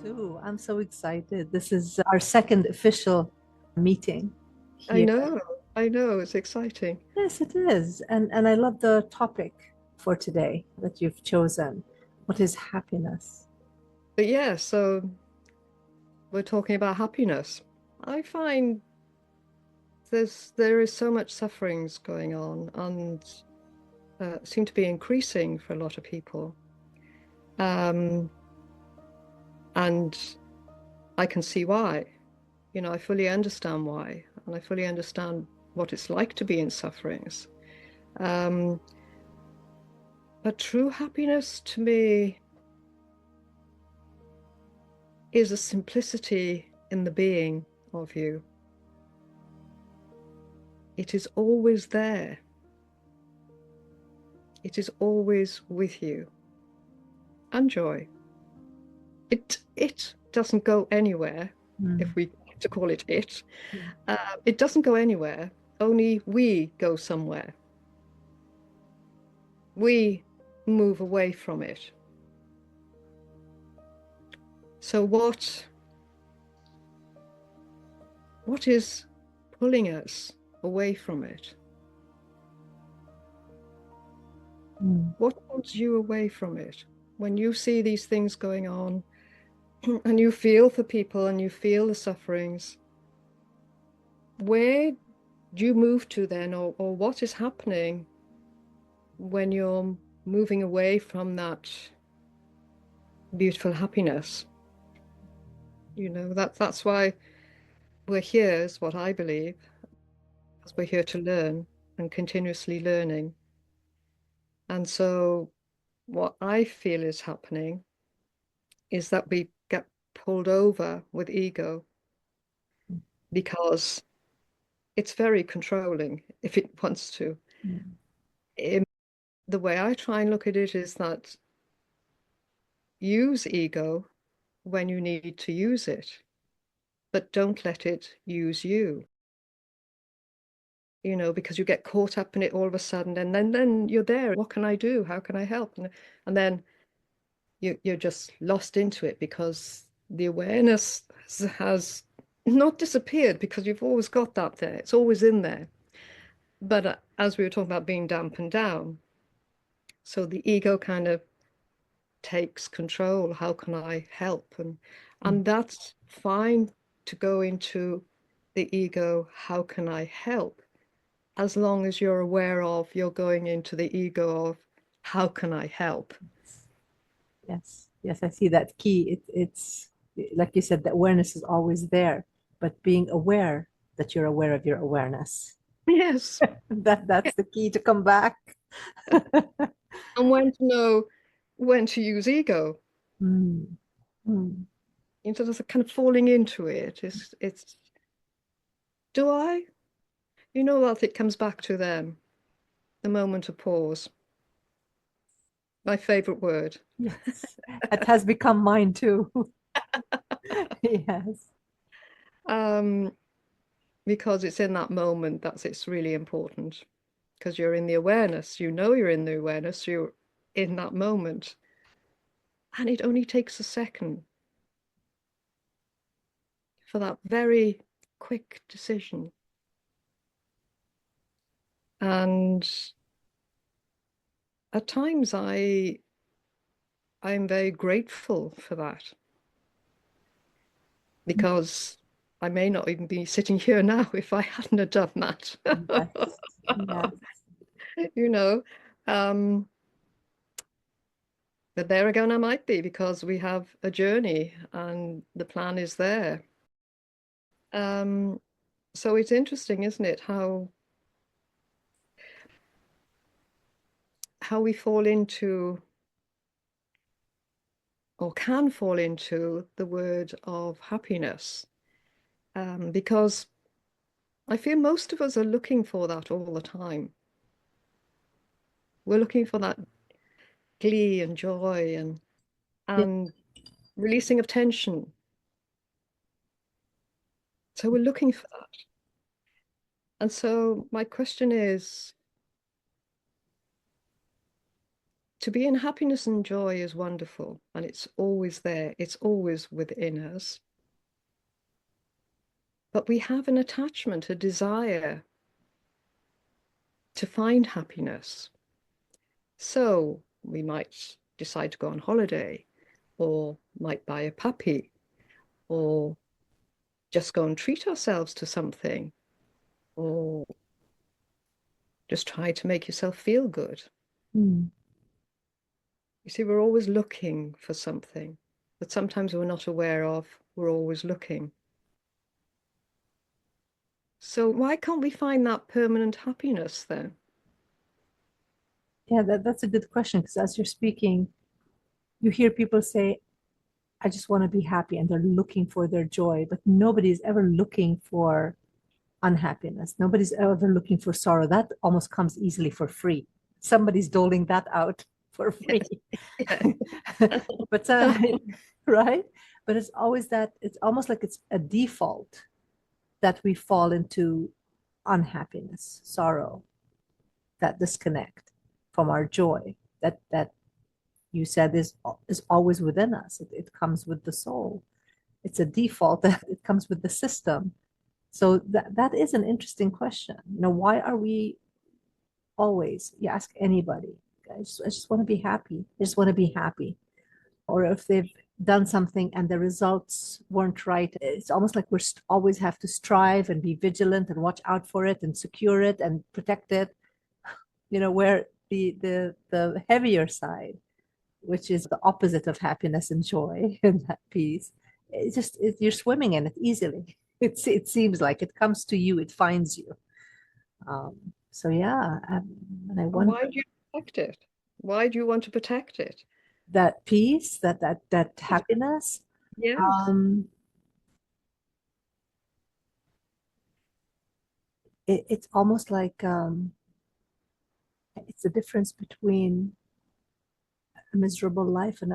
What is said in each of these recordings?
Sue, I'm so excited. This is our second official meeting I here. know, I know, it's exciting. Yes, it is. And I love the topic for today that you've chosen. What is happiness? But yeah, so we're talking about happiness. I find there is so much sufferings going on and seem to be increasing for a lot of people. Um, and I can see why. I fully understand why, and I fully understand what it's like to be in sufferings. Um, but true happiness to me is a simplicity in the being of you. It is always there. It is always with you. And joy. It doesn't go anywhere, Mm. if we like to call it it. Yeah. It doesn't go anywhere. Only we go somewhere. We move away from it. So what is pulling us away from it? Mm. What pulls you away from it? When you see these things going on and you feel for people and you feel the sufferings, where do you move to then, or what is happening when you're moving away from that beautiful happiness? That's why we're here, is what I believe, because we're here to learn and continuously learning. And so what I feel is happening is that we get pulled over with ego because it's very controlling if it wants to. Mm. In the way I try and look at it is that use ego when you need to use it, but don't let it use you, because you get caught up in it all of a sudden, and then you're there. What can I do? How can I help? And then you're just lost into it because the awareness has not disappeared, because you've always got that there. It's always in there. But as we were talking about being dampened down, so the ego kind of takes control. How can I help? And that's fine to go into the ego. How can I help? As long as you're aware of you're going into the ego of how can I help? Yes, yes, I see that key. It's like you said, the awareness is always there, but being aware that you're aware of your awareness. Yes. That's the key to come back. And when to know when to use ego. Mm. Mm. There's a kind of falling into it. It's do I? That it comes back to them, the moment of pause. My favorite word. Yes, it has become mine too. Yes. Um, because it's in that moment it's really important. Because you're in the awareness, you're in the awareness, you're in that moment. And it only takes a second for that very quick decision. And at times I'm very grateful for that, because I may not even be sitting here now if I hadn't have done that. Yes. Yes. You know, um, but there again, I might be, because we have a journey and the plan is there. Um, so it's interesting, isn't it, how we fall into, or can fall into, the word of happiness. Because I feel most of us are looking for that all the time. We're looking for that glee and joy and Yeah. and releasing of tension. So we're looking for that. And so my question is, to be in happiness and joy is wonderful, and it's always there. It's always within us. But we have an attachment, a desire to find happiness. So we might decide to go on holiday, or might buy a puppy, or just go and treat ourselves to something, or just try to make yourself feel good. Mm. You see, we're always looking for something that sometimes we're not aware of. We're always looking. So why can't we find that permanent happiness then? Yeah, that's a good question because as you're speaking, you hear people say, I just want to be happy, and they're looking for their joy, but nobody's ever looking for unhappiness. Nobody's ever looking for sorrow. That almost comes easily for free. Somebody's doling that out for Yes, free. yes. But right? But it's always that it's almost like it's a default that we fall into unhappiness, sorrow, that disconnect from our joy that you said is always within us. It comes with the soul. It's a default that it comes with the system. So that is an interesting question. Why are we always, you ask anybody, I just want to be happy. I just want to be happy. Or if they've done something and the results weren't right, it's almost like we always have to strive and be vigilant and watch out for it and secure it and protect it. Where the heavier side, which is the opposite of happiness and joy and that peace, you're swimming in it easily. It seems like it comes to you, it finds you. So yeah, and I wonder Why do you protect it? Why do you want to protect it? that peace, that happiness. Yes, Um, it's almost like it's the difference between a miserable life and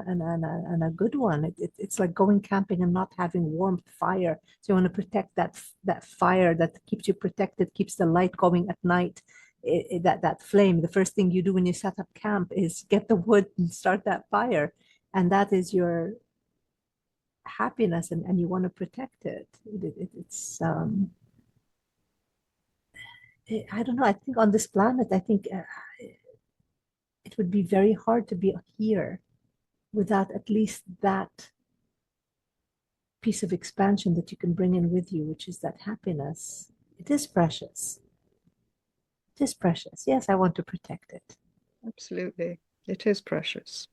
a good one. It's like going camping and not having warmth, fire. So you want to protect that fire that keeps you protected, keeps the light going at night. That flame. The first thing you do when you set up camp is get the wood and start that fire, and that is your happiness, and you want to protect it. I don't know. I think on this planet, I think it would be very hard to be here without at least that piece of expansion that you can bring in with you, which is that happiness. It is precious. It is precious. Yes, I want to protect it. absolutely. It is precious.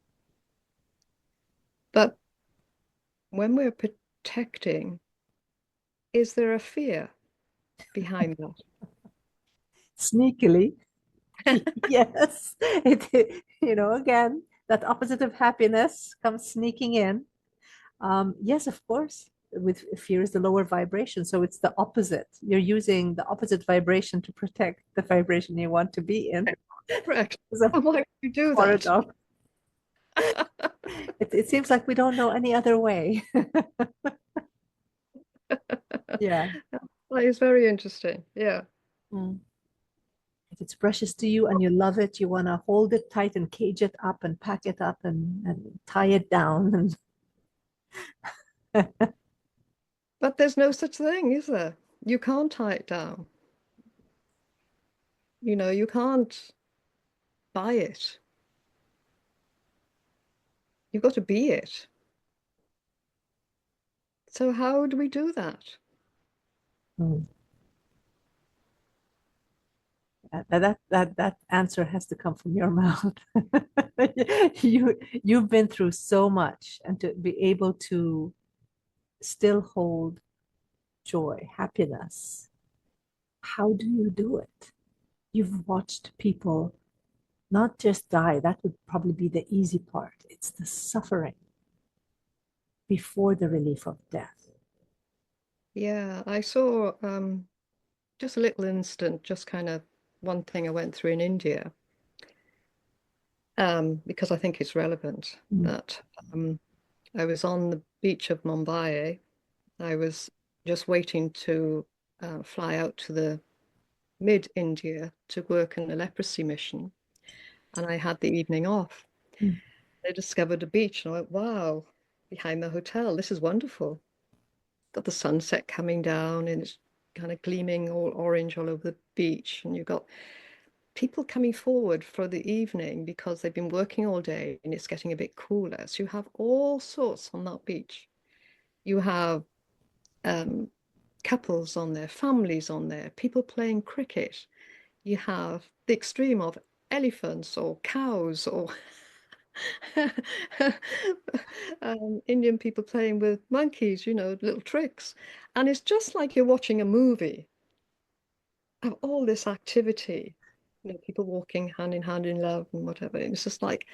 But when we're protecting, is there a fear behind Sneakily, that? yes. Again, that opposite of happiness comes sneaking in. Yes, of course. With fear is the lower vibration, so it's the opposite. You're using the opposite vibration to protect the vibration you want to be in. Correct. It's a And why do we do that? paradox. It seems like we don't know any other way. Yeah. That is very interesting. Yeah. Mm. If it's precious to you and you love it, you want to hold it tight and cage it up and pack it up and tie it down. And But there's no such thing, is there? You can't tie it down. You can't buy it. You've got to be it. So how do we do that? mm, that answer has to come from your mouth. You've been through so much, and to be able to still hold joy, happiness. How do you do it? You've watched people not just die, that would probably be the easy part. It's the suffering before the relief of death. Yeah, I saw just a little instant, just kind of one thing I went through in India, because I think it's relevant Mm. that I was on the beach of Mumbai. I was just waiting to fly out to the mid-India to work in a leprosy mission, and I had the evening off. Mm. They discovered a beach, and I went, wow, behind the hotel, this is wonderful. Got the sunset coming down, and it's kind of gleaming all orange all over the beach, and you've got people coming forward for the evening because they've been working all day and it's getting a bit cooler. So you have all sorts on that beach. You have um, couples on there, families on there, people playing cricket. You have the extreme of elephants or cows or Indian people playing with monkeys, little tricks. And it's just like you're watching a movie of all this activity, people walking hand in hand in love and whatever. It's just like,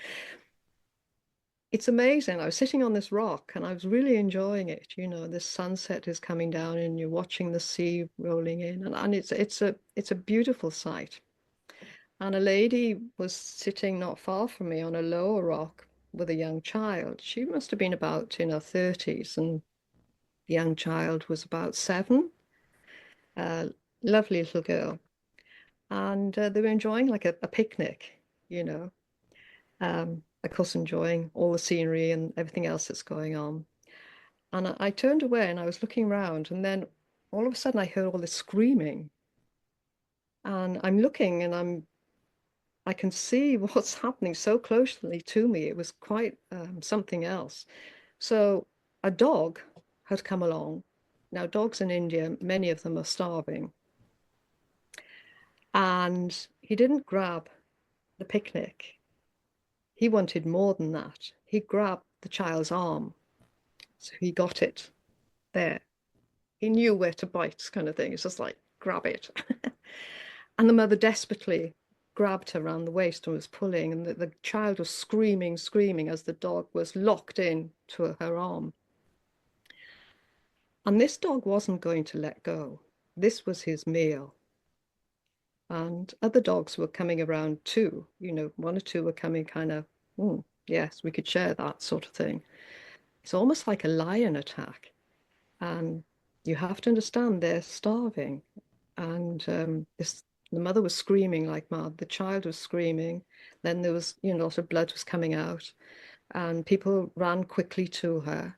it's amazing. I was sitting on this rock and I was really enjoying it. This sunset is coming down and you're watching the sea rolling in, and it's a beautiful sight. And a lady was sitting not far from me on a lower rock with a young child. She must have been about in her 30s, and the young child was about 7. Uh, Lovely little girl. And they were enjoying like a picnic, you know, of course, enjoying all the scenery and everything else that's going on. And I turned away and I was looking around, and then all of a sudden I heard all this screaming. And I'm looking and I can see what's happening so closely to me. It was quite something else. So a dog had come along. Now, dogs in India, many of them are starving. And he didn't grab the picnic. He wanted more than that. He grabbed the child's arm. So he got it there. He knew where to bite, kind of thing. It's just like, grab it. And the mother desperately grabbed her around the waist and was pulling, and the child was screaming, screaming as the dog was locked in to her arm. And this dog wasn't going to let go. This was his meal. And other dogs were coming around too. One or two were coming kind of, yes, we could share that sort of thing. It's almost like a lion attack. And you have to understand they're starving. And the mother was screaming like mad. The child was screaming. Then there was, a lot of blood was coming out, and people ran quickly to her.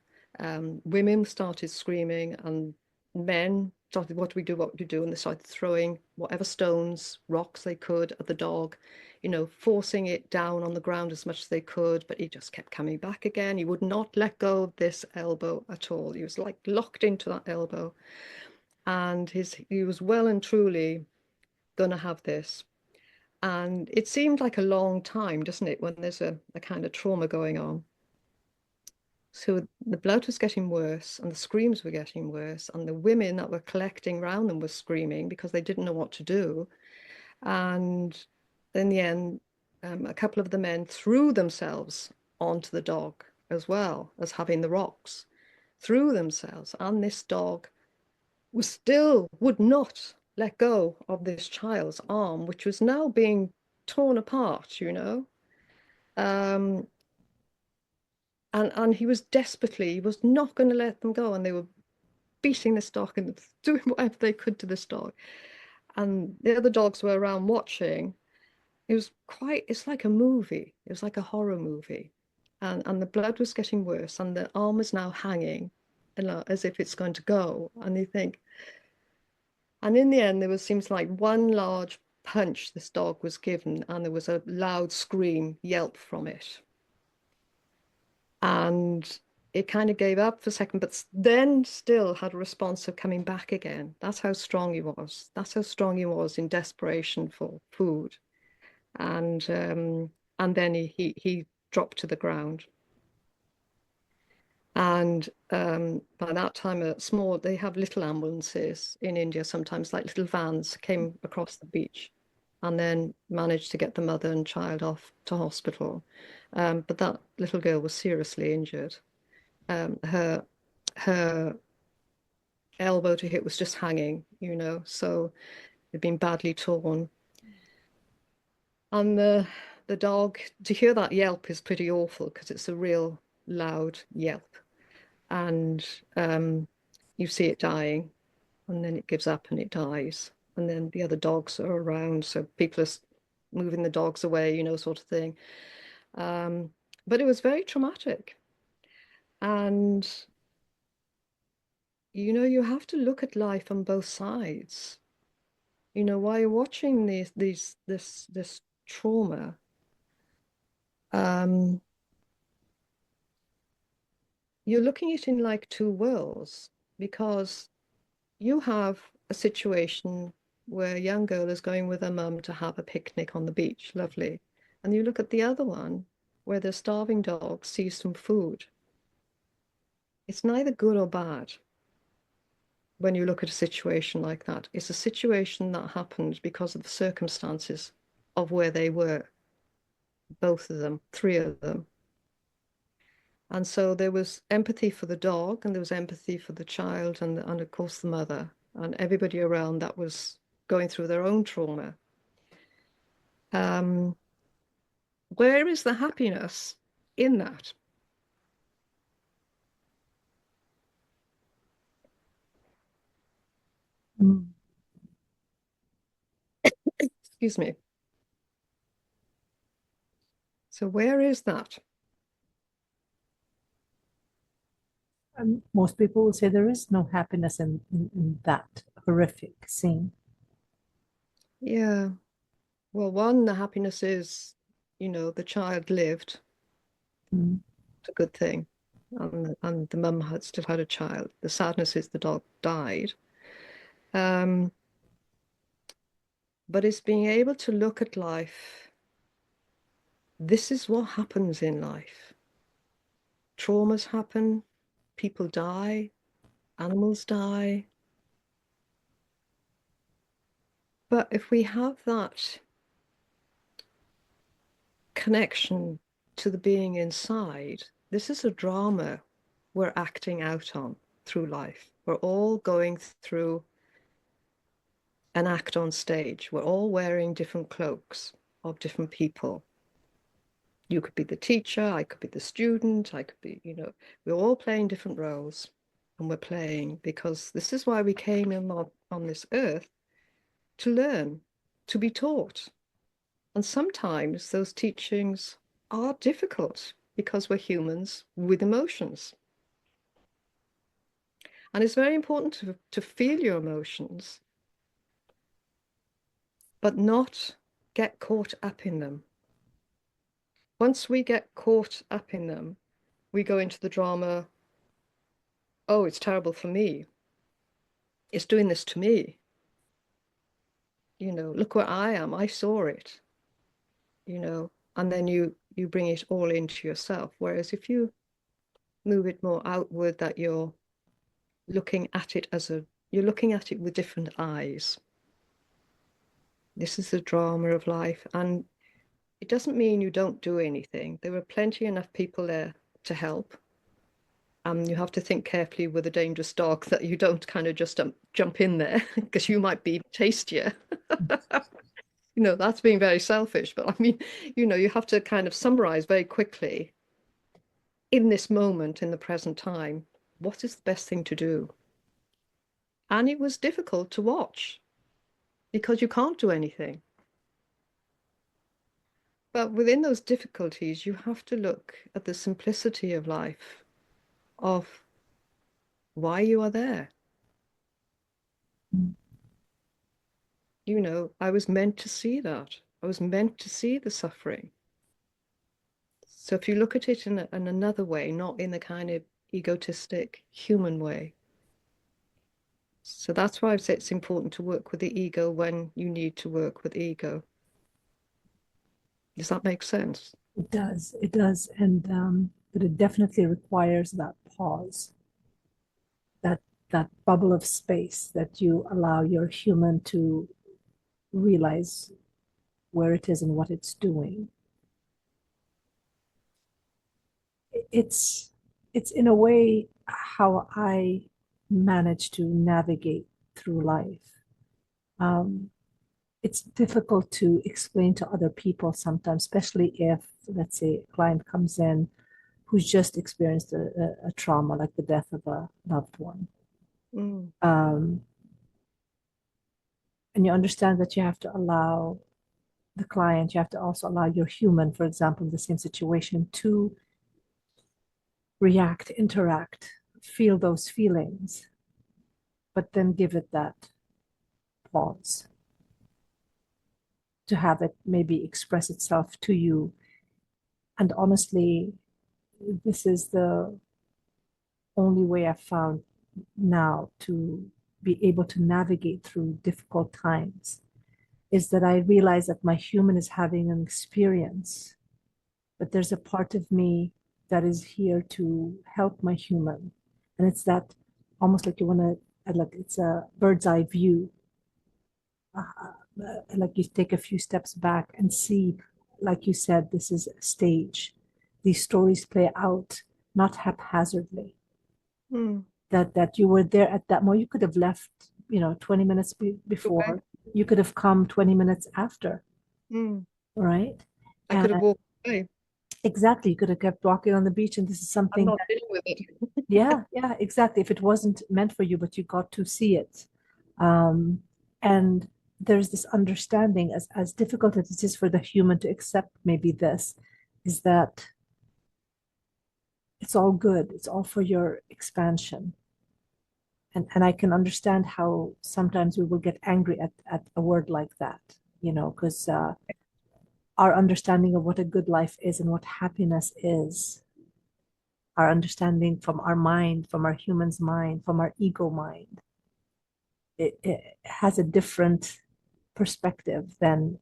Women started screaming, and men started, "What do we do? What do we do?" And they started throwing whatever stones, rocks they could at the dog, forcing it down on the ground as much as they could. But he just kept coming back again. He would not let go of this elbow at all. He was like locked into that elbow, and he was well and truly going to have this. And it seemed like a long time, doesn't it, when there's a kind of trauma going on. So the blood was getting worse and the screams were getting worse, and the women that were collecting around them were screaming because they didn't know what to do. And in the end, a couple of the men threw themselves onto the dog as well as having the rocks, threw themselves, and this dog was still would not let go of this child's arm, which was now being torn apart. Um, and he was desperately, he was not going to let them go, and they were beating this dog and doing whatever they could to this dog. And the other dogs were around watching. It's like a movie. It was like a horror movie. And the blood was getting worse, and the arm was now hanging, as if it's going to go. And you think, and in the end, there was seems like one large punch this dog was given, and there was a loud scream, yelp from it. And it kind of gave up for a second, but then still had a response of coming back again. That's how strong he was. That's how strong he was in desperation for food. And then he dropped to the ground. And by that time, they have little ambulances in India, sometimes like little vans came across the beach and then managed to get the mother and child off to hospital. But that little girl was seriously injured. Her her elbow to hip was just hanging, so it'd been badly torn. And the dog, to hear that yelp is pretty awful because it's a real loud yelp. And you see it dying, and then it gives up and it dies. And then the other dogs are around, so people are moving the dogs away, sort of thing. But it was very traumatic. And you have to look at life on both sides. While you're watching this trauma, um, you're looking at it in like two worlds, because you have a situation where a young girl is going with her mum to have a picnic on the beach, lovely. And you look at the other one where the starving dog sees some food. It's neither good or bad when you look at a situation like that. It's a situation that happened because of the circumstances of where they were, both of them, three of them. And so there was empathy for the dog, and there was empathy for the child, and of course the mother, and everybody around that was going through their own trauma. Um, where is the happiness in that? Mm. Excuse me. So where is that? And most people will say there is no happiness in that horrific scene. Yeah. Well, one, the happiness is, the child lived. Mm. It's a good thing. And the mum had still had a child. The sadness is the dog died. Um, but it's being able to look at life. This is what happens in life. Traumas happen, people die, animals die. But if we have that connection to the being inside, this is a drama we're acting out on through life. We're all going through an act on stage. We're all wearing different cloaks of different people. You could be the teacher, I could be the student, I could be, we're all playing different roles, and we're playing because this is why we came in on this earth, to learn, to be taught. And sometimes those teachings are difficult because we're humans with emotions. And it's very important to feel your emotions, but not get caught up in them. Once we get caught up in them, we go into the drama. Oh, it's terrible for me. It's doing this to me. Look where I am. I saw it, and then you bring it all into yourself. Whereas if you move it more outward, that looking at it you're looking at it with different eyes. This is the drama of life. And it doesn't mean you don't do anything. There are plenty enough people there to help. You have to think carefully with a dangerous dog that you don't kind of just jump in there because you might be tastier. That's being very selfish. But I mean, you have to kind of summarize very quickly in this moment, in the present time, what is the best thing to do? And it was difficult to watch because you can't do anything. But within those difficulties, you have to look at the simplicity of life, of why you are there. Mm. I was meant to see that. I was meant to see the suffering. So if you look at it in another way, not in the kind of egotistic human way. So that's why I've said it's important to work with the ego when you need to work with ego. Does that make sense? It does, and but it definitely requires that pause, that that bubble of space that you allow your human to realize where it is and what it's doing. It's it's in a way how I manage to navigate through life. Um, it's difficult to explain to other people sometimes, especially if, let's say, a client comes in who's just experienced a trauma, like the death of a loved one. Mm, Um, and you understand that you have to allow the client, you have to also allow your human, for example, in the same situation, to react, interact, feel those feelings, but then give it that pause to have it maybe express itself to you. And honestly, this is the only way I've found now to be able to navigate through difficult times is that I realize that my human is having an experience, but there's a part of me that is here to help my human. And it's that almost like you want to, like it's a bird's eye view. Like you take a few steps back and see, like you said, this is a stage. These stories play out not haphazardly. Mm. That you were there at that moment. You could have left, 20 minutes Okay. before. You could have come 20 minutes after, Mm. right? I could have And walked away. exactly, you could have kept walking on the beach. And this is I'm something not that, dealing with it. yeah, yeah, exactly. If it wasn't meant for you, but you got to see it. And there's this understanding, as difficult as it is for the human to accept maybe this, is that it's all good. It's all for your expansion. And I can understand how sometimes we will get angry at a word like that, because our understanding of what a good life is and what happiness is, our understanding from our mind, from our human's mind, from our ego mind, it has a different perspective than,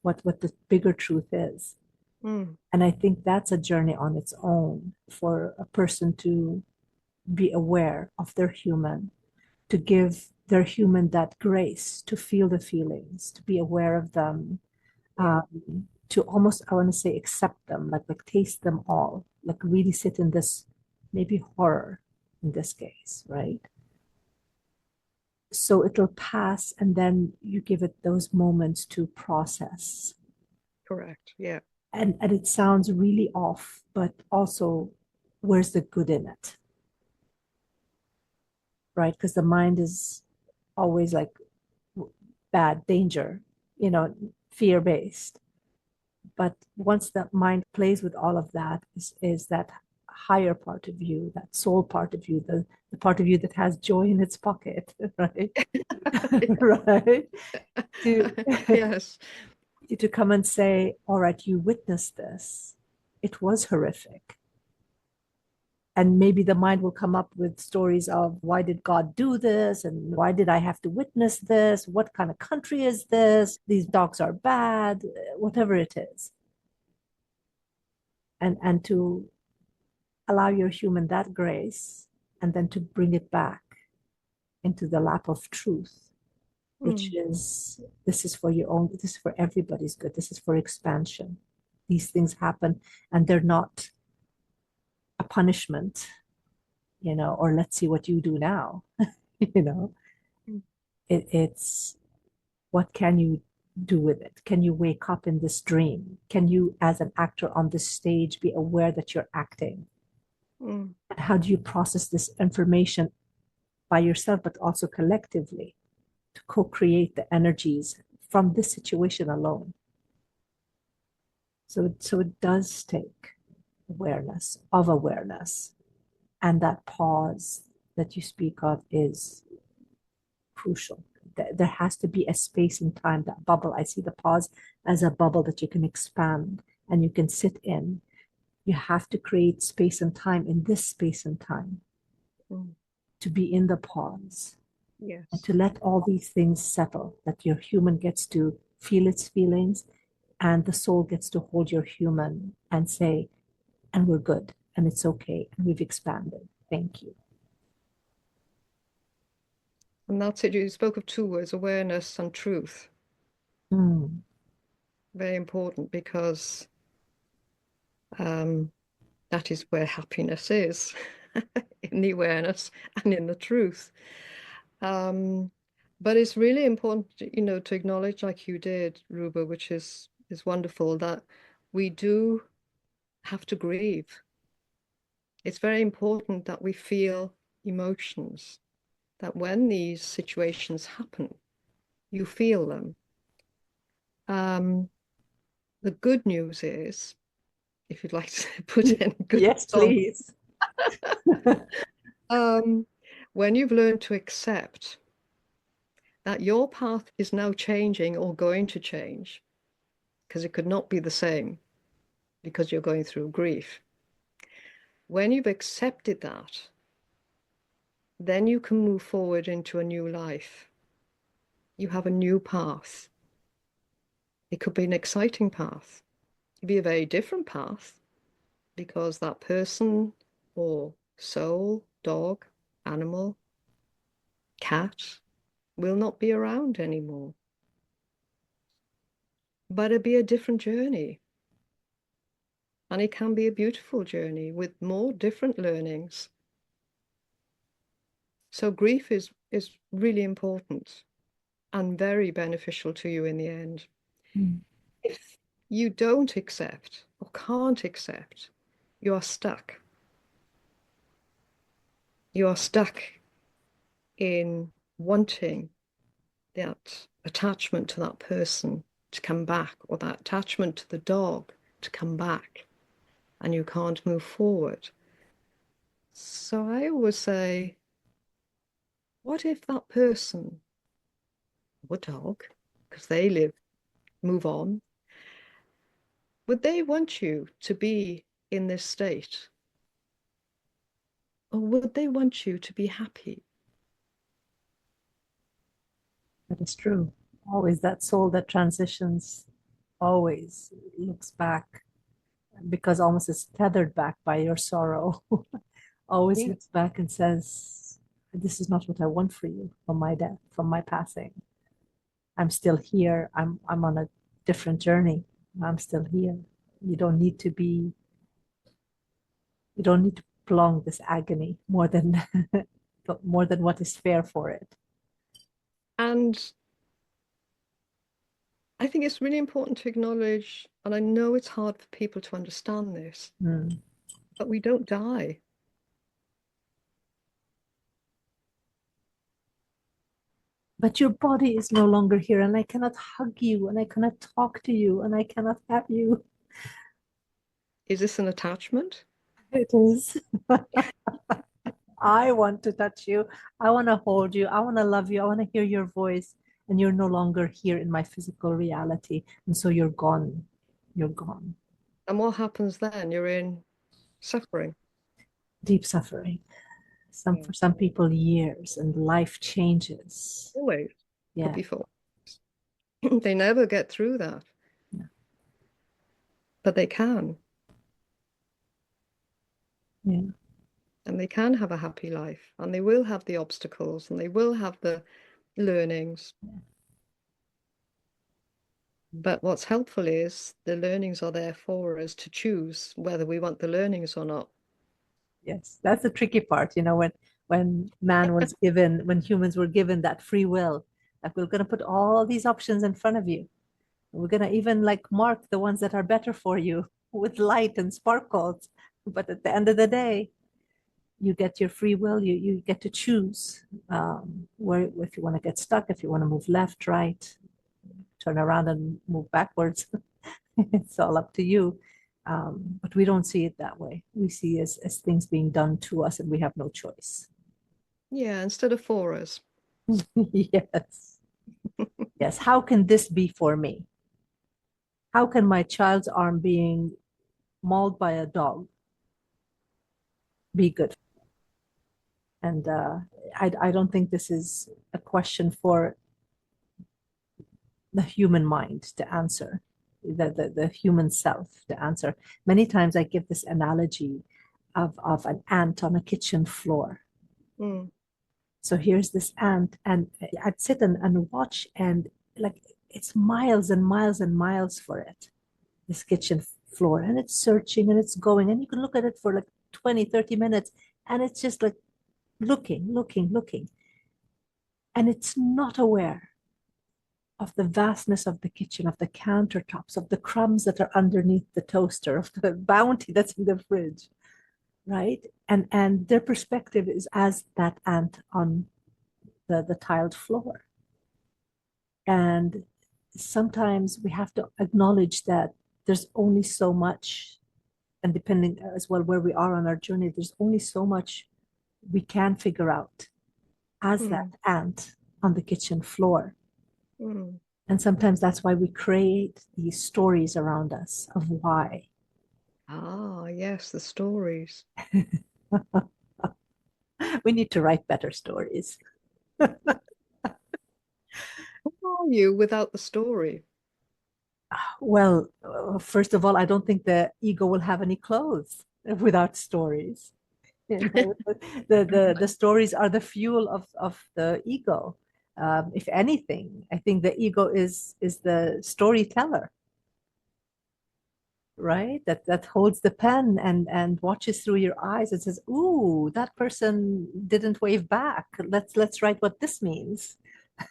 what the bigger truth is. Mm. And I think that's a journey on its own for a person to be aware of their human, to give their human that grace to feel the feelings, to be aware of them, Yeah, to almost, I want to say, accept them, like taste them all, like really sit in this maybe horror in this case, right? So it'll pass, and then you give it those moments to process. correct. Yeah. And it sounds really off, but also, where's the good in it, right? Because the mind is always like bad, danger, fear based. But once the mind plays with all of that, is that higher part of you, that soul part of you, the part of you that has joy in its pocket, right? Right? To Yes. to come and say, all right, you witnessed this. It was horrific. And maybe the mind will come up with stories of, why did God do this? And why did I have to witness this? What kind of country is this? These dogs are bad, whatever it is. And to allow your human that grace, and then to bring it back into the lap of truth, which Mm. is, this is for your own, this is for everybody's good, this is for expansion. These things happen, and they're not a punishment, or let's see what you do now. you know Mm. it's, what can you do with it? Can you wake up in this dream? Can you, as an actor on this stage, be aware that you're acting? Mm. And how do you process this information by yourself, but also collectively, to co-create the energies from this situation alone? So it does take awareness, and that pause that you speak of is crucial. There has to be a space and time, that bubble. I see the pause as a bubble that you can expand and you can sit in. You have to create space and time in this space and time Mm. to be in the pause, and Yes. to let all these things settle, that your human gets to feel its feelings, and the soul gets to hold your human and say, and we're good, and it's okay, and we've expanded. Thank you. And that's it. You spoke of two words, awareness and truth. Mm, Very important because um, that is where happiness is, in the awareness and in the truth. Um, but it's really important, to acknowledge, like you did, Ruba, which is wonderful, that we do have to grieve. It's very important that we feel emotions, that when these situations happen, you feel them. Um, the good news is, if you'd like to put in good Yes, song, please. um, when you've learned to accept that your path is now changing or going to change, because it could not be the same because you're going through grief. When you've accepted that, then you can move forward into a new life. You have a new path. It could be an exciting path. It could be a very different path because that person or soul, dog, animal, cat will not be around anymore. But it'd be a different journey. And it can be a beautiful journey with more different learnings. So grief is really important and very beneficial to you in the end. Mm. If you don't accept or can't accept, you are stuck. You are stuck in wanting that attachment to that person to come back, or that attachment to the dog to come back, and you can't move forward. So I always say, what if that person or dog, because they live, move on, would they want you to be in this state? Or would they want you to be happy? That is true. Always that soul that transitions always looks back because almost is tethered back by your sorrow. Always Yeah. looks back and says, this is not what I want for you from my death, from my passing. I'm still here. I'm on a different journey. I'm still here. You don't need to be, you don't need to prolong this agony more than more than what is fair for it. And I think it's really important to acknowledge, and I know it's hard for people to understand this, Mm. but we don't die. But your body is no longer here, and I cannot hug you, and I cannot talk to you, and I cannot have you. Is this an attachment? It is. I want to touch you. I want to hold you. I want to love you. I want to hear your voice. And you're no longer here in my physical reality. And so you're gone. You're gone. And what happens then? You're in suffering. Deep suffering. Yeah. For some people, years and life changes. Always could Yeah. be for. They never get through that, Yeah. but they can, Yeah. and they can have a happy life, and they will have the obstacles, and they will have the learnings. But what's helpful is the learnings are there for us to choose whether we want the learnings or not. Yes. That's the tricky part, when man was given, when humans were given that free will, like we're going to put all these options in front of you. We're gonna even like mark the ones that are better for you with light and sparkles. But at the end of the day, you get your free will. You get to choose where if you want to get stuck, if you want to move left, right, turn around and move backwards. It's all up to you. But we don't see it that way. We see as things being done to us, and we have no choice. Yeah, instead of for us. Yes, yes. How can this be for me? How can my child's arm being mauled by a dog be good? And I don't think this is a question for the human mind to answer, the human self to answer. Many times I give this analogy of an ant on a kitchen floor. Mm, So here's this ant, and I'd sit and watch, and like it's miles and miles and miles for it, this kitchen floor, and it's searching and it's going, and you can look at it for like 20, 30 minutes, and it's just like looking, looking, looking. And it's not aware of the vastness of the kitchen, of the countertops, of the crumbs that are underneath the toaster, of the bounty that's in the fridge, right? And their perspective is as that ant on the tiled floor. And sometimes we have to acknowledge that there's only so much, and depending as well where we are on our journey, there's only so much we can figure out as that Mm, ant on the kitchen floor. mm. And sometimes that's why we create these stories around us of why. Ah, yes, the stories. We need to write better stories. Who are you without the story? Well, first of all, I don't think the ego will have any clothes without stories. You know, the stories are the fuel of the ego. If anything, I think the ego is the storyteller, right? That holds the pen and watches through your eyes and says, "Ooh, that person didn't wave back. Let's write what this means."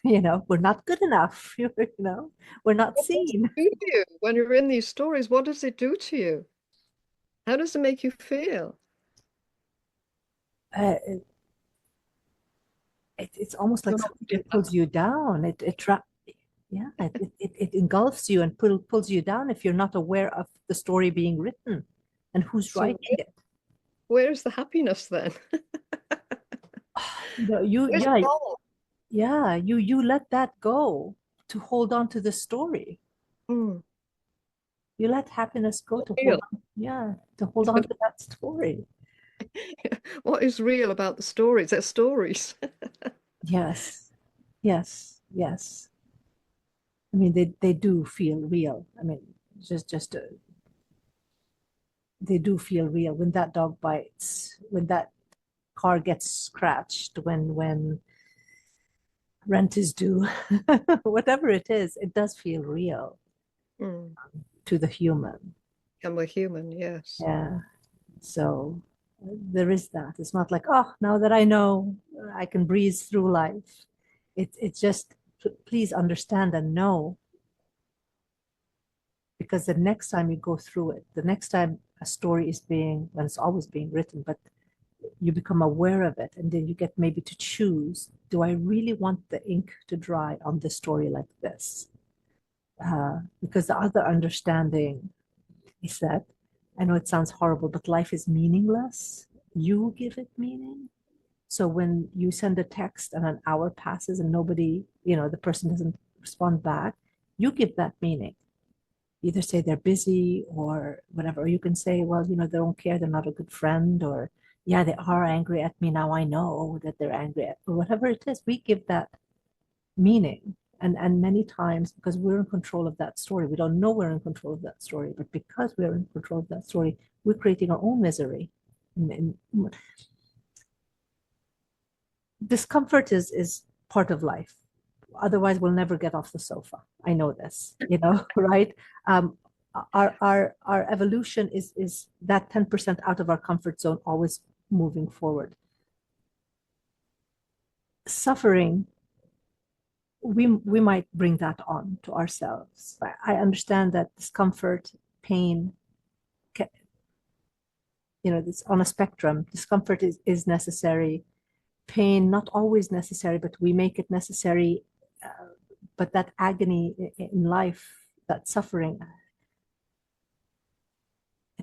You know, we're not good enough. You know, we're not What does seen. it do to you when you're in these stories? What does it do to you? How does it make you feel? Uh, it's almost like You're not something good that pulls enough. you down. Yeah, it engulfs you and pulls you down if you're not aware of the story being written and who's So writing it. where's the happiness then? You know, you Where's yeah, God? yeah, you let that go to hold on to the story. Mm, You let happiness go to hold real. on, yeah, to hold on to that story. What is real about the stories? They're stories. Yes, yes, yes. I mean, they do feel real. I mean, just they do feel real when that dog bites, when that car gets scratched, when rent is due, whatever it is, it does feel real Mm. to the human. And we're human, yes. Yeah. So there is that. It's not like, oh, now that I know, I can breeze through life. It's just please understand and know, because the next time you go through it, the next time a story is being, when it's always being written, but you become aware of it, and then you get maybe to choose, do I really want the ink to dry on this story like this? Because the other understanding is that, I know it sounds horrible, but life is meaningless. You give it meaning. So when you send a text and an hour passes and nobody, the person doesn't respond back, you give that meaning. Either say they're busy or whatever, or you can say, well, they don't care, they're not a good friend, or yeah, they are angry at me now. I know that they're angry at, or whatever it is, we give that meaning. And many times, because we're in control of that story, we don't know we're in control of that story, but because we're in control of that story, we're creating our own misery. And discomfort is part of life. Otherwise, we'll never get off the sofa. I know this, right? Um, our evolution is that 10% out of our comfort zone, always moving forward. Suffering, we might bring that on to ourselves. I understand that discomfort, pain, it's on a spectrum. Discomfort is necessary. Pain, not always necessary, but we make it necessary. But that agony in life, that suffering,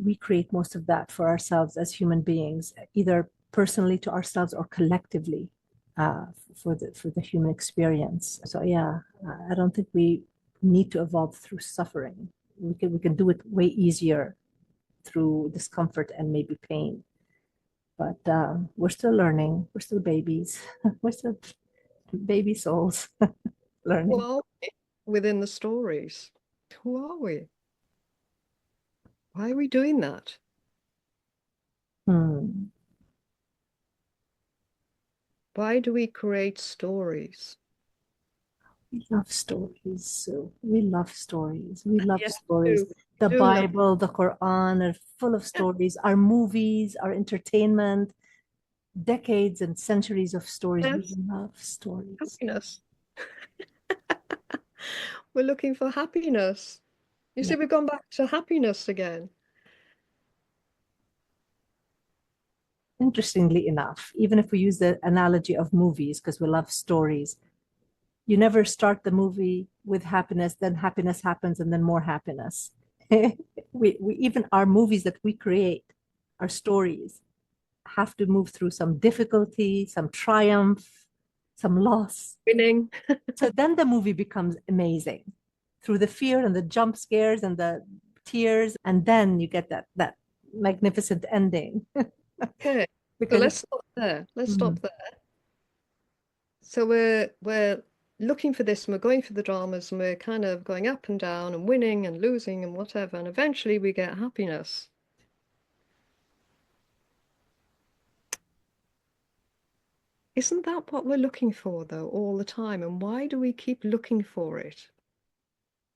we create most of that for ourselves as human beings, either personally to ourselves or collectively uh, for the human experience. So yeah, I don't think we need to evolve through suffering. We can do it way easier through discomfort and maybe pain. But we're still learning. We're still babies. We're still baby souls learning. Well, within the stories, who are we? Why are we doing that? Hmm. Why do we create stories? We love stories. So we love stories. We love Yes, we stories. do. The We do love Bible, the Quran are full of stories. Our movies, our entertainment, decades and centuries of stories. We yes, love stories. happiness. We're looking for happiness. You Yeah. see, we've gone back to happiness again. Interestingly enough, even if we use the analogy of movies, because we love stories, You never start the movie with happiness, then happiness happens, and then more happiness. We even our movies that we create, our stories, have to move through some difficulty, some triumph, some loss. Winning. So then the movie becomes amazing through the fear and the jump scares and the tears, and then you get that magnificent ending. Okay. So Because let's it's stop there. Let's Mhm. stop there. So we're looking for this and we're going for the dramas and we're kind of going up and down and winning and losing and whatever. And eventually we get happiness. Isn't that what we're looking for, though, all the time? And why do we keep looking for it?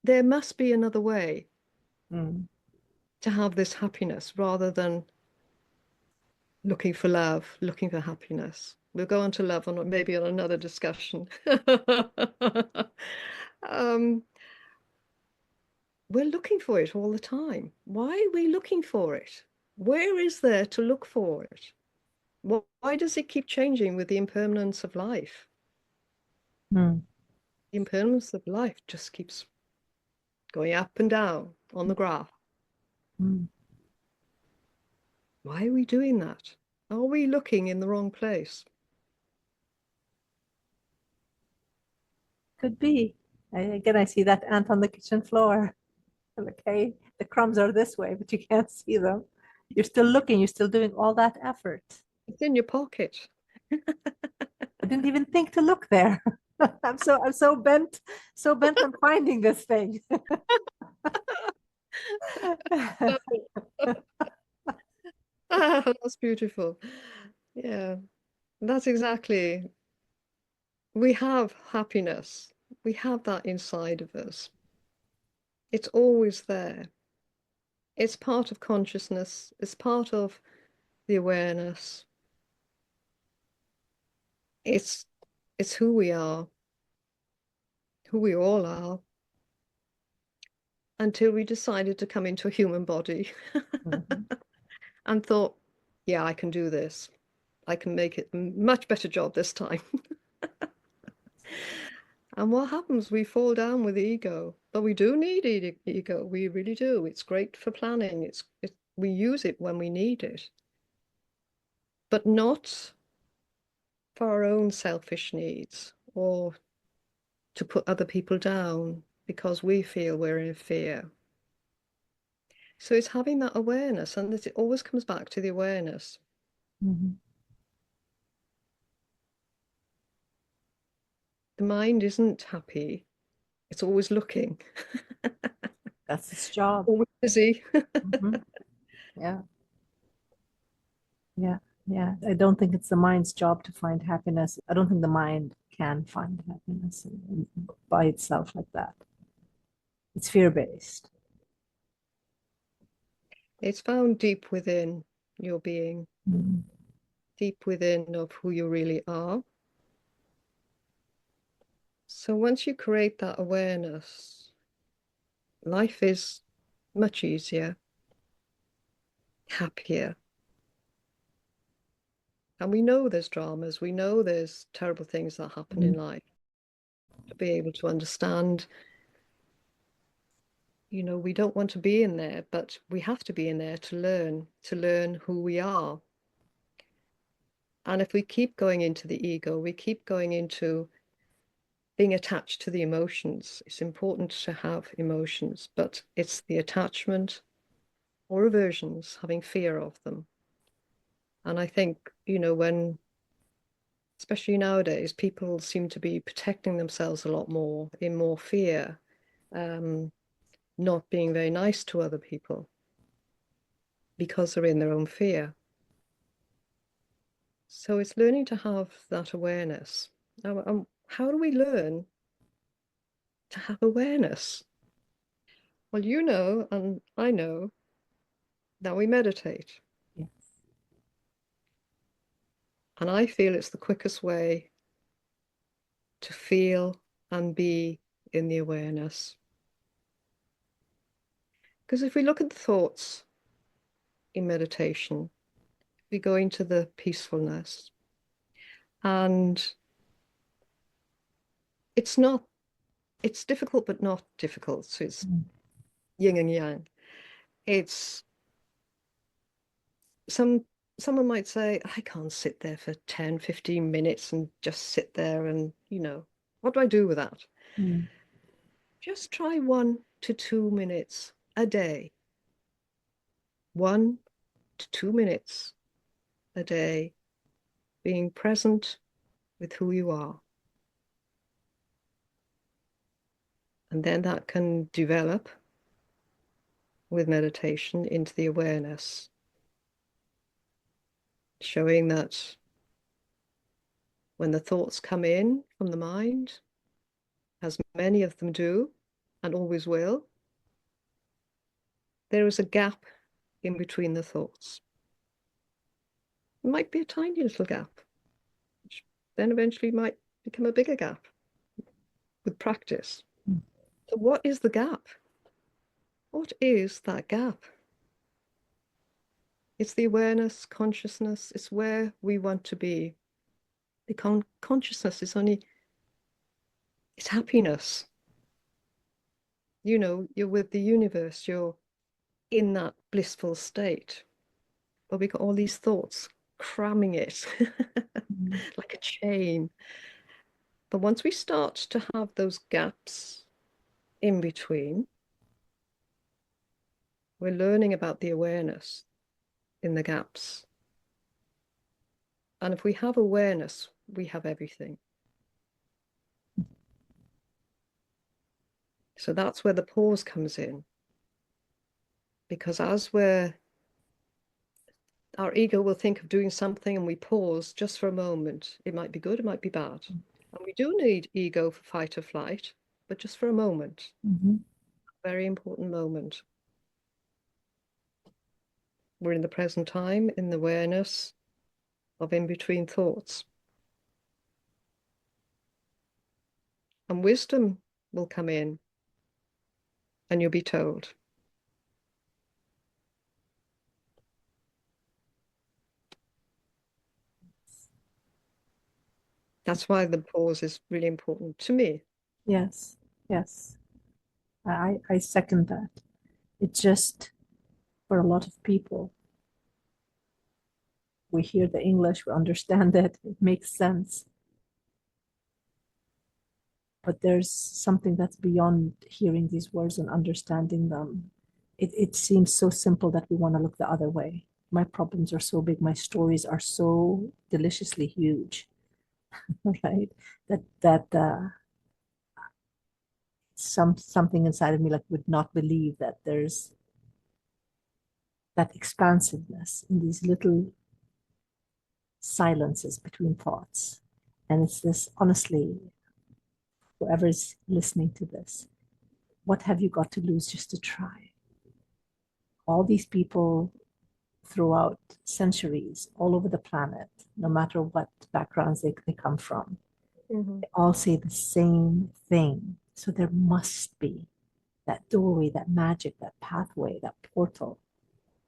There must be another way Mm. to have this happiness rather than looking for love, looking for happiness. We'll go on to love on maybe on another discussion. um, we're looking for it all the time. Why are we looking for it? Where is there to look for it? Why does it keep changing with the impermanence of life? Mm. The impermanence of life just keeps going up and down on the graph. Mm. Why are we doing that? Are we looking in the wrong place? Could be. Again, I see that ant on the kitchen floor. Okay, the crumbs are this way, but you can't see them. You're still looking, you're still doing all that effort. It's in your pocket. I didn't even think to look there. I'm so bent on finding this thing. Ah, that's beautiful. Yeah, that's exactly. We have happiness. We have that inside of us. It's always there. It's part of consciousness. It's part of the awareness. It's it's who we all are, until we decided to come into a human body Mhm. and thought, yeah, I can do this. I can make it a much better job this time. And what happens? We fall down with ego. But we do need ego. We really do. It's great for planning. We use it when we need it, but not for our own selfish needs or to put other people down because we feel we're in fear. So it's having that awareness, and it always comes back to the awareness. Mhm. The mind isn't happy. It's always looking, That's its job. always busy. Mhm. Yeah, yeah, yeah. I don't think it's the mind's job to find happiness. I don't think the mind can find happiness by itself like that. It's fear-based. It's found deep within your being, Mhm. deep within of who you really are. So once you create that awareness, life is much easier, happier. And we know there's dramas, we know there's terrible things that happen in Mhm. life. To be able to understand, we don't want to be in there, but we have to be in there to learn who we are. And if we keep going into the ego, we keep going into being attached to the emotions. It's important to have emotions, but it's the attachment or aversions, having fear of them. And I think, especially nowadays, people seem to be protecting themselves a lot more in more fear, um, not being very nice to other people because they're in their own fear. So it's learning to have that awareness. Now, how do we learn to have awareness? Well, and I know that we meditate. Yes. And I feel it's the quickest way to feel and be in the awareness. Because if we look at the thoughts in meditation, we go into the peacefulness and it's not, it's difficult, but not difficult. So it's Mm. yin and yang. It's some someone might say, I can't sit there for 10, 15 minutes and just sit there and, what do I do with that? Mm. Just try 1 to 2 minutes a day. 1 to 2 minutes a day, being present with who you are. And then that can develop with meditation into the awareness, showing that when the thoughts come in from the mind, as many of them do and always will, there is a gap in between the thoughts. It might be a tiny little gap, which then eventually might become a bigger gap with practice. Mm. So, what is the gap? What is that gap? It's the awareness, consciousness, it's where we want to be. The consciousness is only, it's happiness. You're with the universe, you're in that blissful state. But we got all these thoughts cramming it Mm. like a chain. But once we start to have those gaps in between, we're learning about the awareness in the gaps. And if we have awareness, we have everything. So that's where the pause comes in. Because our ego will think of doing something and we pause just for a moment. It might be good, it might be bad. And we do need ego for fight or flight, but just for a moment, Mhm. very important moment. We're in the present time, in the awareness of in between thoughts. And wisdom will come in and you'll be told. That's why the pause is really important to me. Yes, yes. I second that. It just, for a lot of people, we hear the English, we understand it, it makes sense. But there's something that's beyond hearing these words and understanding them. It seems so simple that we want to look the other way. My problems are so big, my stories are so deliciously huge, right? That something inside of me like would not believe that there's that expansiveness in these little silences between thoughts. And it's this, honestly, whoever's listening to this, what have you got to lose just to try? All these people throughout centuries, all over the planet, no matter what backgrounds they come from, Mhm. they all say the same thing. So there must be that doorway, that magic, that pathway, that portal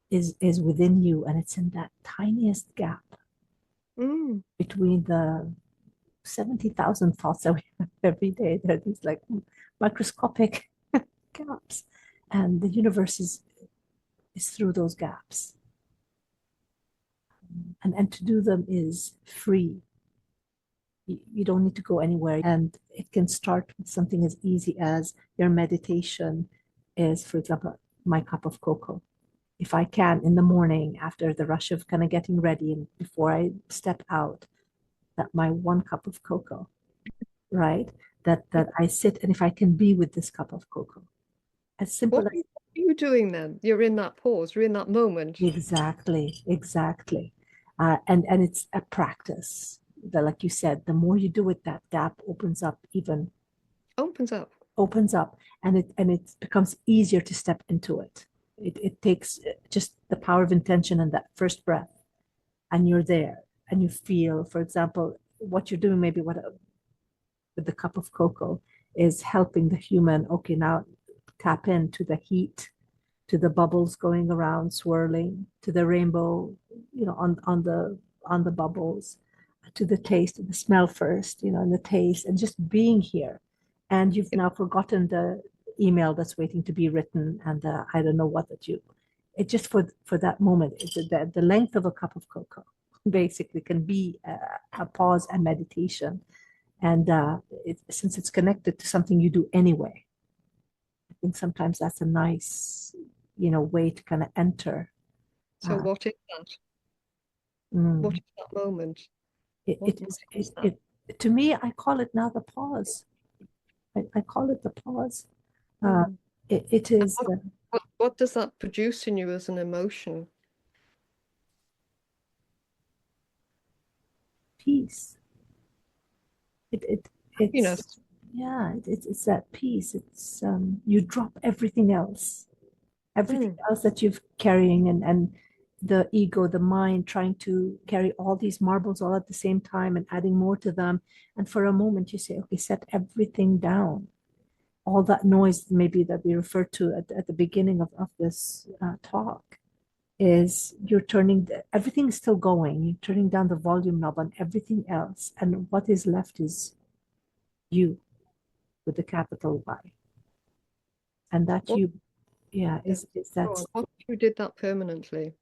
is within you, and it's in that tiniest gap Mm. between the 70,000 thoughts that we have every day. There are these like microscopic gaps, and the universe is through those gaps. And to do them is free. You don't need to go anywhere. And it can start with something as easy as your meditation is, for example, my cup of cocoa. If I can in the morning after the rush of kind of getting ready and before I step out, that my one cup of cocoa, right? That I sit and if I can be with this cup of cocoa, as simple What as are you doing then? You're in that pause, you're in that moment. exactly. And it's a practice. That, like you said, the more you do it, that gap opens up, even Opens up. opens up, and it becomes easier to step into it. It takes just the power of intention and that first breath, and you're there, and you feel, for example, what you're doing, maybe what with the cup of cocoa is helping the human. Okay, now tap into the heat, to the bubbles going around, swirling, to the rainbow, on the bubbles. to the taste, the smell first, and the taste, and just being here. And you've now forgotten the email that's waiting to be written, and I don't know what that you. It just for that moment, the length of a cup of cocoa, basically, can be a pause and meditation. And since it's connected to something you do anyway, I think sometimes that's a nice, way to kind of enter. So Uh, what is that? What mm, is that moment? it, What it is moment is that? to me, I call it now the pause. I call it the pause. Uh, Mm. it And is what does that produce in you as an emotion? peace. It it it's Happiness. yeah. It's that peace. It's you drop everything Mm. else that you've carrying, and the ego, the mind, trying to carry all these marbles all at the same time and adding more to them. And for a moment, you say, okay, set everything down. All that noise, maybe that we referred to at the beginning of this talk, is you're turning everything is still going. You're turning down the volume knob on everything else, and what is left is you with the capital Y, and that What, you, yeah, yeah, is go that, on. What if you did that permanently?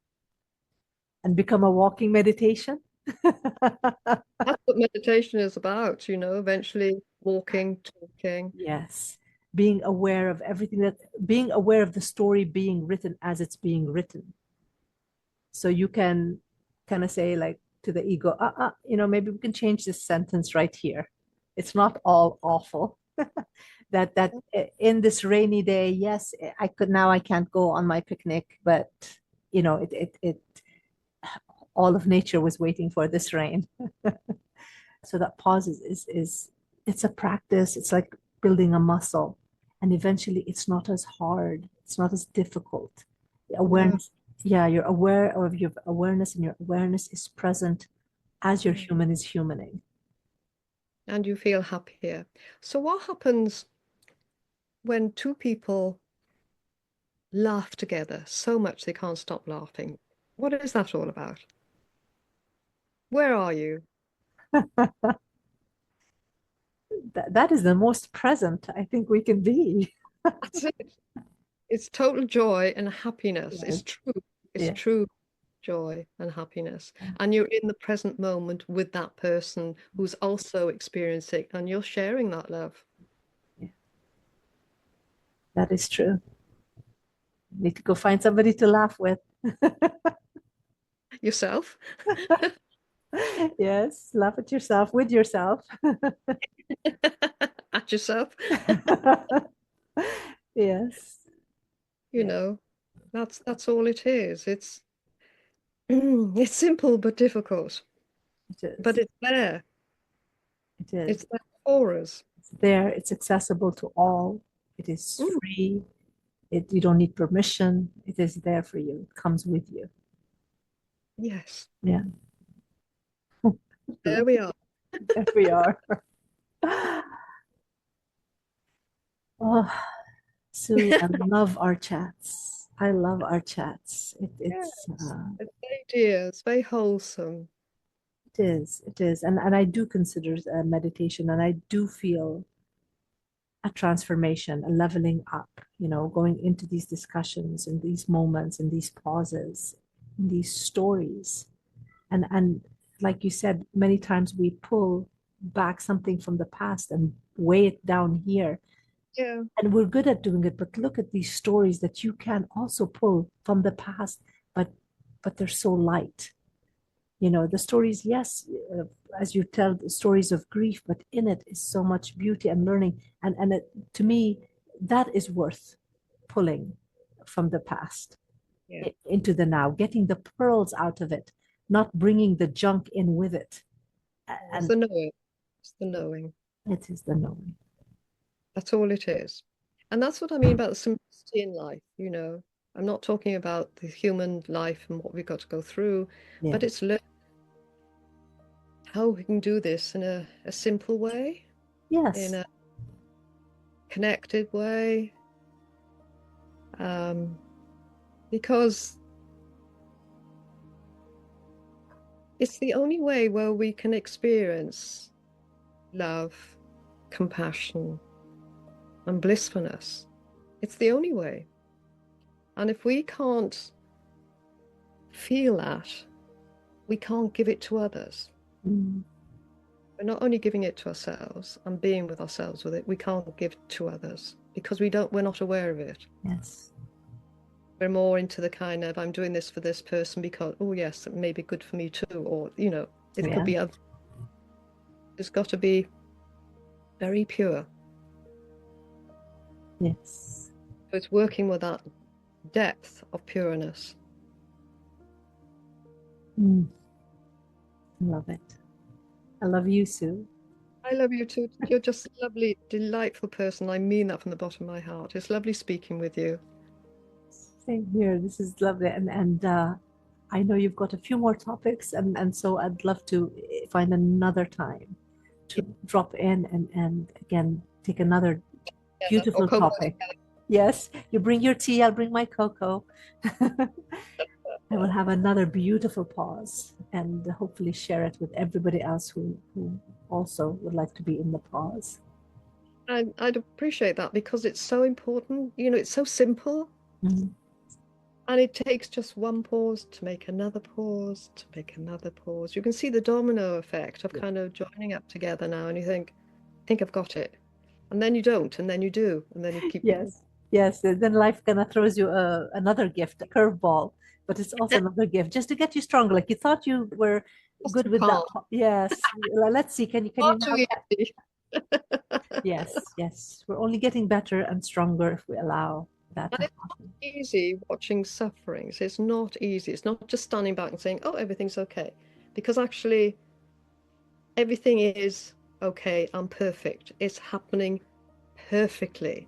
and become a walking meditation. That's what meditation is about, eventually walking, talking. Yes, being aware of everything, that being aware of the story being written as it's being written. So you can kind of say, like, to the ego, maybe we can change this sentence right here. It's not all awful. That in this rainy day, yes, I can't go on my picnic, but it all of nature was waiting for this rain. So that pause is it's a practice. It's like building a muscle, and eventually it's not as hard. It's not as difficult. The No. awareness, yeah, you're aware of your awareness, and your awareness is present as your Mm. human is humaning. And you feel happier. So what happens when two people laugh together so much they can't stop laughing? What is that all about? Where are you? That is the most present I think we can be. That's it. It's total joy and happiness. Yes, It's true. It's yeah, true joy and happiness. And you're in the present moment with that person who's also experiencing, and you're sharing that love. yeah, that is true. Need to go find somebody to laugh with. Yourself, Yes, laugh at yourself with yourself. at yourself. Yes, You yeah, know, that's all it is. It's it's simple but difficult. it But is. it's there. It is. It's there for us. It's there. It's accessible to all. It is Mm, free. You don't need permission. It is there for you. It comes with you. yes. Yeah. There we are. There we are. Oh, Sue, I love our chats. I love our chats. Yes. It's very dear. It's very wholesome. It is, and I do consider meditation, and I do feel a transformation, a leveling up. Going into these discussions and these moments and these pauses, and these stories, and like you said, many times we pull back something from the past and weigh it down here, Yeah. and we're good at doing it. But look at these stories that you can also pull from the past, but they're so light. The stories, yes, as you tell the stories of grief, but in it is so much beauty and learning, and to me, that is worth pulling from the past Yeah. into the now, getting the pearls out of it, not bringing the junk in with it. It's And the knowing. It's the knowing. it is the knowing. That's all it is. And that's what I mean about the simplicity in life. I'm not talking about the human life and what we've got to go through, Yeah. but it's how we can do this in a simple way, in Yes. a connected way, um, because It's the only way where we can experience love, compassion, and blissfulness. It's the only way. And if we can't feel that, we can't give it to others. Mm. We're not only giving it to ourselves and being with ourselves with it, we can't give it to others because we're not aware of it. Yes. We're more into the kind of, I'm doing this for this person because, oh yes, it may be good for me too, or it could Yeah. be other. It's got to be very pure. Yes. So it's working with that depth of pureness. Mm. I love it. I love you, Sue. I love you too. You're just a lovely, delightful person. I mean that from the bottom of my heart. It's lovely speaking with you. Same here. This is lovely. And I know you've got a few more topics, and so I'd love to find another time to drop in and again take another Yeah, or beautiful Coco. topic. Yes, you bring your tea, I'll bring my cocoa. I will have another beautiful pause and hopefully share it with everybody else who also would like to be in the pause. I'd appreciate that because it's so important. It's so simple. Mhm. And it takes just one pause to make another pause, to make another pause. You can see the domino effect of kind of joining up together now, and you think I've got it. And then you don't, and then you do, and then you keep going. Yes, yes. Then life kind of throws you another gift, a curveball, but it's also another gift just to get you stronger. Like you thought you were Just good too with that. calm. Yes. Let's see. Can Far you too now? easy. Yes, yes. We're only getting better and stronger if we allow that And to it's happen. easy watching sufferings. It's not easy. It's not just standing back and saying, oh, everything's okay. Because actually, everything is okay and perfect. It's happening perfectly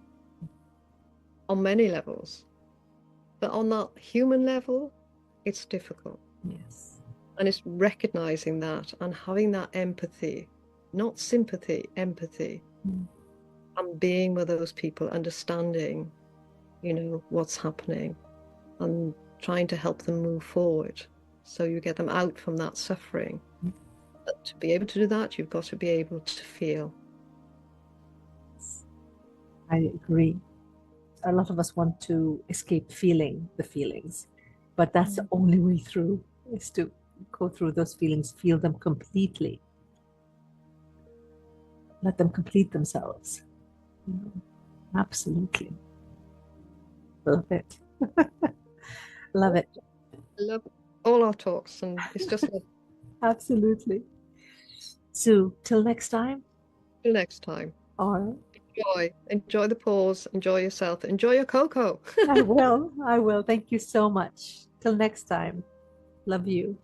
on many levels. But on that human level, it's difficult. Yes. And it's recognizing that and having that empathy, not sympathy, empathy, Mm. and being with those people, understanding, what's happening and trying to help them move forward. So you get them out from that suffering. But to be able to do that, you've got to be able to feel. I agree. A lot of us want to escape feeling the feelings, but that's the only way through is to go through those feelings, feel them completely, let them complete themselves. Absolutely. Love it. Love it. I love all our talks, and it's just Absolutely. Sue, till next time. until next time. All right. Enjoy the pause, enjoy yourself, enjoy your cocoa. I will. I will. Thank you so much. Till next time. Love you.